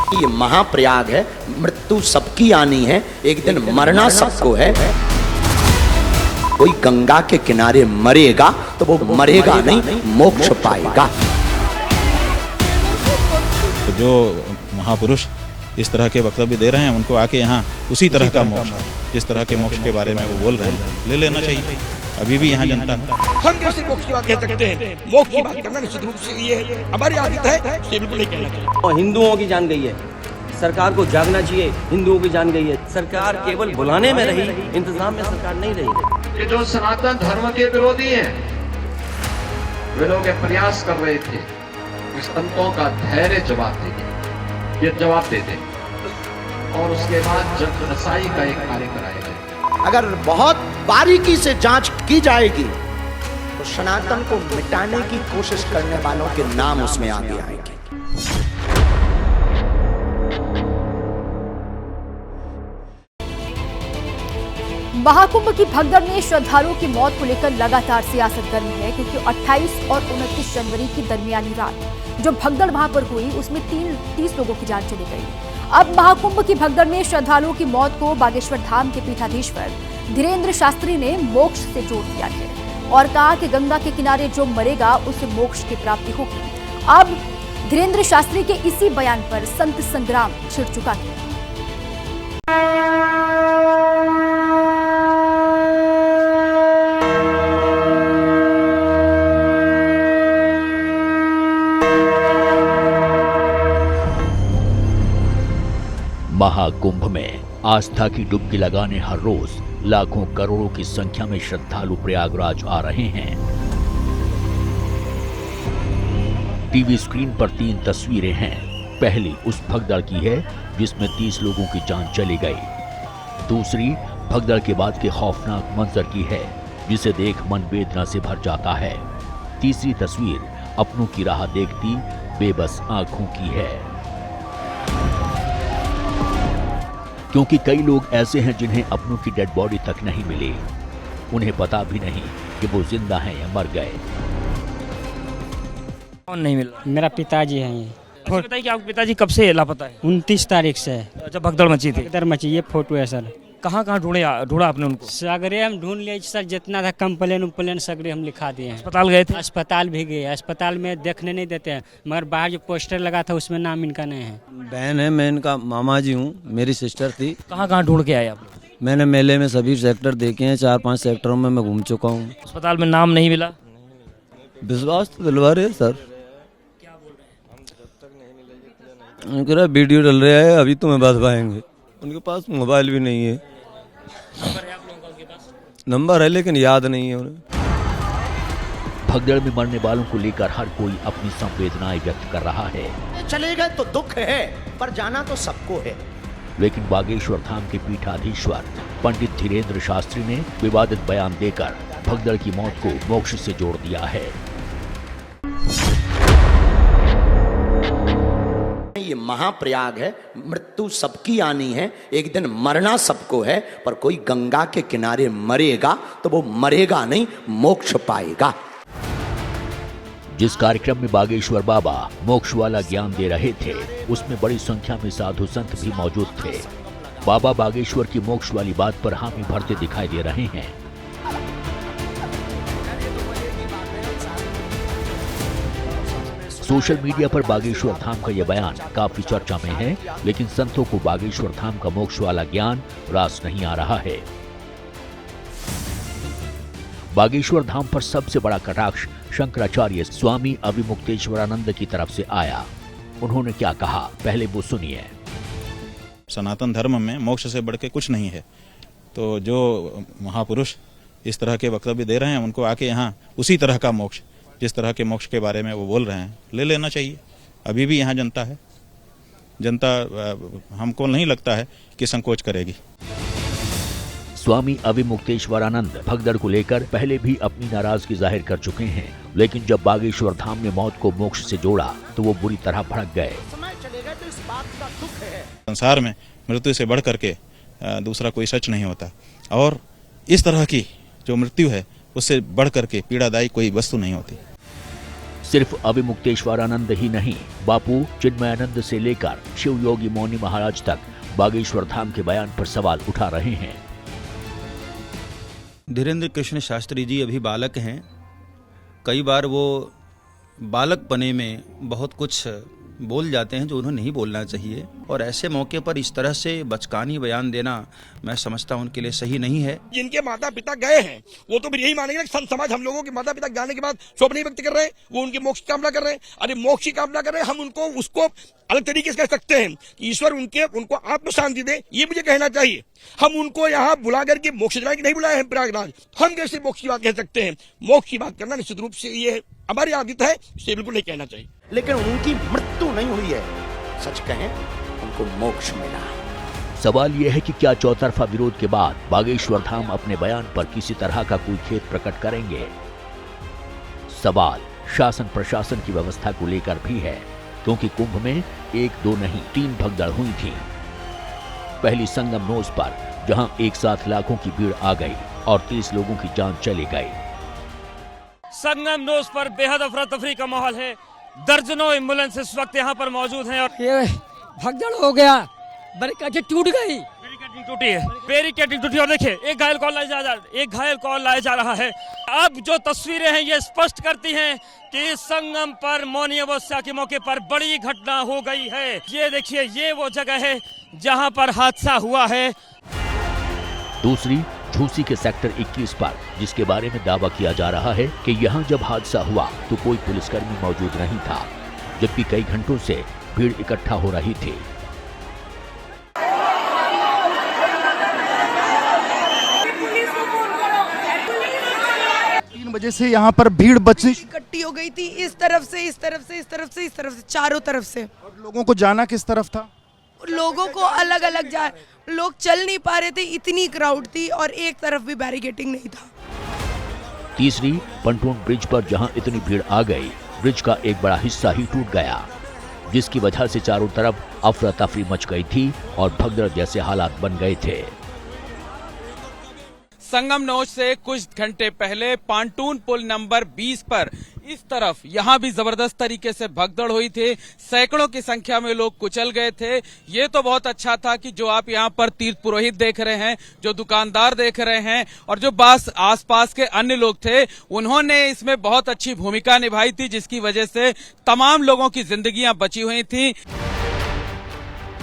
ये महाप्रयाग है, मृत्यु सबकी आनी है, एक दिन मरना सबको है। कोई गंगा के किनारे मरेगा तो वो मरेगा नहीं, मोक्ष पाएगा। जो महापुरुष इस तरह के वक्तव्य दे रहे हैं उनको आके यहाँ उसी तरह का मोक्ष, जिस तरह के मोक्ष के बारे में वो बोल रहे हैं, ले लेना चाहिए। अभी भी यहाँ जनता हम कैसे मोक्ष की बात कह सकते हैं? मोक्ष की बात करना निश्चित रूप से ये हमारी आदत है, ये बिल्कुल नहीं कहना चाहिए। और हिंदुओं की जान गई है, सरकार को जागना चाहिए। हिंदुओं की जान गई है, सरकार केवल बुलाने में रही, इंतजाम में सरकार नहीं रही। ये जो सनातन धर्म के विरोधी हैं, वे लोग ये प्रयास कर रहे थे कि संतों का धैर्य जवाब देंगे, ये जवाब देते और उसके बाद जग रसाई का एक कार्य कराया गया। अगर बहुत बारीकी से जांच की जाएगी तो सनातन को मिटाने की कोशिश करने वालों के नाम उसमें आगे आएंगे। महाकुंभ की भगदड़ में श्रद्धालुओं की मौत को लेकर लगातार सियासत गर्म है, क्योंकि 28 और 29 जनवरी की दरमियानी रात जो भगदड़ वहां पर हुई उसमें 30 लोगों की जान चली गई। अब महाकुंभ की भगदड़ में श्रद्धालुओं की मौत को बागेश्वर धाम के पीठाधीश्वर धीरेन्द्र शास्त्री ने मोक्ष से जोड़ दिया है और कहा कि गंगा के किनारे जो मरेगा उसे मोक्ष की प्राप्ति होगी। अब धीरेन्द्र शास्त्री के इसी बयान पर संत संग्राम छिड़ चुका है। महाकुंभ में आस्था की डुबकी लगाने हर रोज लाखों करोड़ों की संख्या में श्रद्धालु प्रयागराज आ रहे हैं। टीवी स्क्रीन पर 3 तस्वीरें हैं। पहली उस भगदड़ की है जिसमें 30 लोगों की जान चली गई। दूसरी भगदड़ के बाद के खौफनाक मंजर की है जिसे देख मन वेदना से भर जाता है। तीसरी तस्वीर अपनों की राह देखती बेबस आंखों की है, क्योंकि कई लोग ऐसे हैं जिन्हें अपनों की डेड बॉडी तक नहीं मिली। उन्हें पता भी नहीं कि वो जिंदा हैं या मर गए। कौन नहीं मिला? मेरा पिताजी है। ये बताइए कि आपके पिताजी कब से लापता है? 29 तारीख से जब भगदड़ मची थी। भगदड़ मची, ये फोटो है सर। कहाँ ढूंढा आपने उनको? सगरे हम ढूंढ लिए सर, जितना था कंप्लेन सगरे हम लिखा दिए हैं। अस्पताल गए थे? अस्पताल भी गए, अस्पताल में देखने नहीं देते हैं, मगर बाहर जो पोस्टर लगा था उसमें नाम इनका नहीं है। बहन है, मैं इनका मामा जी हूँ, मेरी सिस्टर थी। कहाँ ढूंढ के आए आप लोग? मैंने मेले में सभी सेक्टर देखे हैं, 4-5 सेक्टरों में मैं घूम चुका हूँ। अस्पताल में नाम नहीं मिला? विश्वास तो दिलवा रहे सर। उनके रहा वीडियो डल रहा है, अभी तो मैं बता पाएंगे। उनके पास मोबाइल भी नहीं है। नंबर है लेकिन याद नहीं है उन्हें। भगदड़ में मरने वालों को लेकर हर कोई अपनी संवेदनाएं व्यक्त कर रहा है। चले गए तो दुख है, पर जाना तो सबको है। लेकिन बागेश्वर धाम के पीठाधीश्वर पंडित धीरेन्द्र शास्त्री ने विवादित बयान देकर भगदड़ की मौत को मोक्ष से जोड़ दिया है। ये महाप्रयाग है, मृत्यु सबकी आनी है, एक दिन मरना सबको है, पर कोई गंगा के किनारे मरेगा तो वो मरेगा नहीं, मोक्ष पाएगा। जिस कार्यक्रम में बागेश्वर बाबा मोक्ष वाला ज्ञान दे रहे थे उसमें बड़ी संख्या में साधु संत भी मौजूद थे। बाबा बागेश्वर की मोक्ष वाली बात पर हामी भरते दिखाई दे रहे हैं। सोशल मीडिया पर बागेश्वर धाम का यह बयान काफी चर्चा में है, लेकिन संतों को बागेश्वर धाम का मोक्ष वाला ज्ञान रास नहीं आ रहा है। बागेश्वर धाम पर सबसे बड़ा कटाक्ष शंकराचार्य स्वामी अविमुक्तेश्वरानंद की तरफ से आया। उन्होंने क्या कहा, पहले वो सुनिए। सनातन धर्म में मोक्ष से बढ़ के कुछ नहीं है। तो जो महापुरुष इस तरह के वक्तव्य दे रहे हैं उनको आके यहाँ उसी तरह का मोक्ष, जिस तरह के मोक्ष के बारे में वो बोल रहे हैं, ले लेना चाहिए। अभी भी यहाँ जनता है। जनता हमको नहीं लगता है कि संकोच करेगी। स्वामी अविमुक्तेश्वरानंद भगदड़ को लेकर पहले भी अपनी नाराजगी जाहिर कर चुके हैं, लेकिन जब बागेश्वर धाम ने मौत को मोक्ष से जोड़ा तो वो बुरी तरह भड़क गए। संसार में मृत्यु से बढ़ करके दूसरा कोई सच नहीं होता, और इस तरह की जो मृत्यु है उससे बढ़ करके पीड़ादायी कोई वस्तु नहीं होती। सिर्फ अविमुक्तेश्वरानंद ही नहीं, बापू चिन्मयानंद से लेकर शिव योगी मौनी महाराज तक बागेश्वर धाम के बयान पर सवाल उठा रहे हैं। धीरेन्द्र कृष्ण शास्त्री जी अभी बालक हैं। कई बार वो बालकपने में बहुत कुछ बोल जाते हैं जो उन्हें नहीं बोलना चाहिए, और ऐसे मौके पर इस तरह से बचकानी बयान देना मैं समझता हूं उनके लिए सही नहीं है। जिनके माता पिता गए हैं वो तो फिर यही मानेंगे कि संत समाज हम लोगों के माता पिता जाने के बाद शोक नहीं व्यक्त कर रहे हैं, वो उनकी मोक्ष की कामना कर रहे हैं। अरे मोक्ष की कामना कर रहे हैं, हम उनको उसको अलग तरीके से कह सकते हैं कि ईश्वर उनको आत्म शांति दे, ये मुझे कहना चाहिए। हम उनको यहाँ बुला करके मोक्ष दिलाने नहीं बुलाए हैं प्रयागराज, हम कैसे मोक्ष की बात कह सकते हैं? मोक्ष की बात करना निश्चित रूप से ये हमारी आदत है, इसे बिल्कुल नहीं कहना चाहिए। लेकिन उनकी मृत्यु नहीं हुई है, सच कहें उनको मोक्ष मिला। सवाल यह है कि क्या चौतरफा विरोध के बाद बागेश्वर धाम अपने बयान पर किसी तरह का कोई खेद प्रकट करेंगे? सवाल शासन प्रशासन की व्यवस्था को लेकर भी है, क्योंकि कुंभ में 1, 2 नहीं 3 भगदड़ हुई थी। पहली संगम नोज पर जहां एक साथ लाखों की भीड़ आ गई और 30 लोगों की जान चली गई। संगम नोज पर बेहद अफरा तफरी का माहौल है। दर्जनों एम्बुलेंस इस वक्त यहाँ पर मौजूद हैं और ये भगदड़ हो गया, बैरिकेड टूट गई, बैरिकेडिंग टूटी और देखिए एक घायल कॉल लाया जा रहा है। अब जो तस्वीरें हैं ये स्पष्ट करती हैं कि संगम पर मौनी अमावस्या के मौके पर बड़ी घटना हो गई है। ये देखिए ये वो जगह है जहां पर हादसा हुआ है। दूसरी झूसी के सेक्टर 21 पर, जिसके बारे में दावा किया जा रहा है कि यहां जब हादसा हुआ तो कोई पुलिसकर्मी मौजूद नहीं था, जबकि कई घंटों से भीड़ इकट्ठा हो रही थी। 3 बजे से यहाँ पर भीड़ बची इकट्ठी हो गई थी, इस तरफ से इस तरफ से इस तरफ से इस तरफ से, चारों तरफ से। और लोगों को जाना किस तरफ था? लोगों को अलग अलग लोग चल नहीं पा रहे थे, इतनी क्राउड थी और एक तरफ भी बैरिकेडिंग नहीं था। तीसरी पंटून ब्रिज पर जहां इतनी भीड़ आ गई, ब्रिज का एक बड़ा हिस्सा ही टूट गया, जिसकी वजह से चारों तरफ अफरा तफरी मच गई थी और भगदड़ जैसे हालात बन गए थे। संगम नोज से कुछ घंटे पहले पांटून पुल नंबर 20 पर इस तरफ यहां भी जबरदस्त तरीके से भगदड़ हुई थी। सैकड़ों की संख्या में लोग कुचल गए थे। ये तो बहुत अच्छा था कि जो आप यहां पर तीर्थ पुरोहित देख रहे हैं, जो दुकानदार देख रहे हैं और जो आसपास के अन्य लोग थे, उन्होंने इसमें बहुत अच्छी भूमिका निभाई थी, जिसकी वजह से तमाम लोगों की जिंदगियां बची हुई थी।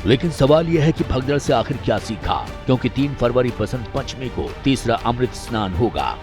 लेकिन सवाल यह है कि भगदड़ से आखिर क्या सीखा, क्योंकि 3 फरवरी बसंत पंचमी को तीसरा अमृत स्नान होगा।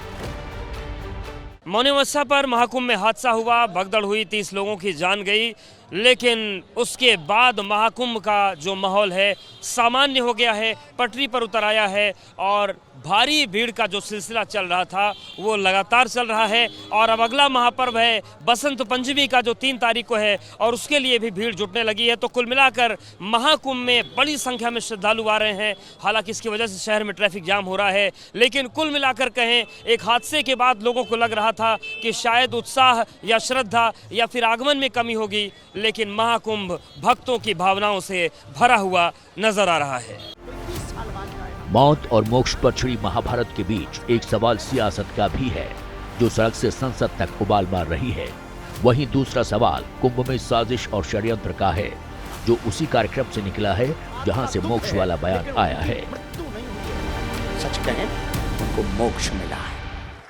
मौनी अमावस्या पर महाकुंभ में हादसा हुआ, भगदड़ हुई, 30 लोगों की जान गई, लेकिन उसके बाद महाकुंभ का जो माहौल है सामान्य हो गया है, पटरी पर उतर आया है और भारी भीड़ का जो सिलसिला चल रहा था वो लगातार चल रहा है। और अब अगला महापर्व है बसंत पंचमी का, जो 3 तारीख को है, और उसके लिए भी भीड़ जुटने लगी है। तो कुल मिलाकर महाकुंभ में बड़ी संख्या में श्रद्धालु आ रहे हैं। हालांकि इसकी वजह से शहर में ट्रैफिक जाम हो रहा है, लेकिन कुल मिलाकर कहें एक हादसे के बाद लोगों को लग रहा था कि शायद उत्साह या श्रद्धा या फिर आगमन में कमी होगी, लेकिन महाकुंभ भक्तों की भावनाओं से भरा हुआ नजर आ रहा है। मौत और मोक्ष पर छिड़ी महाभारत के बीच एक सवाल सियासत का भी है, जो सड़क से संसद तक उबाल मार रही है। वहीं दूसरा सवाल कुंभ में साजिश और षड्यंत्र का है, जो उसी कार्यक्रम से निकला है जहां से मोक्ष वाला बयान आया है। सच कहें उनको मोक्ष मिला है।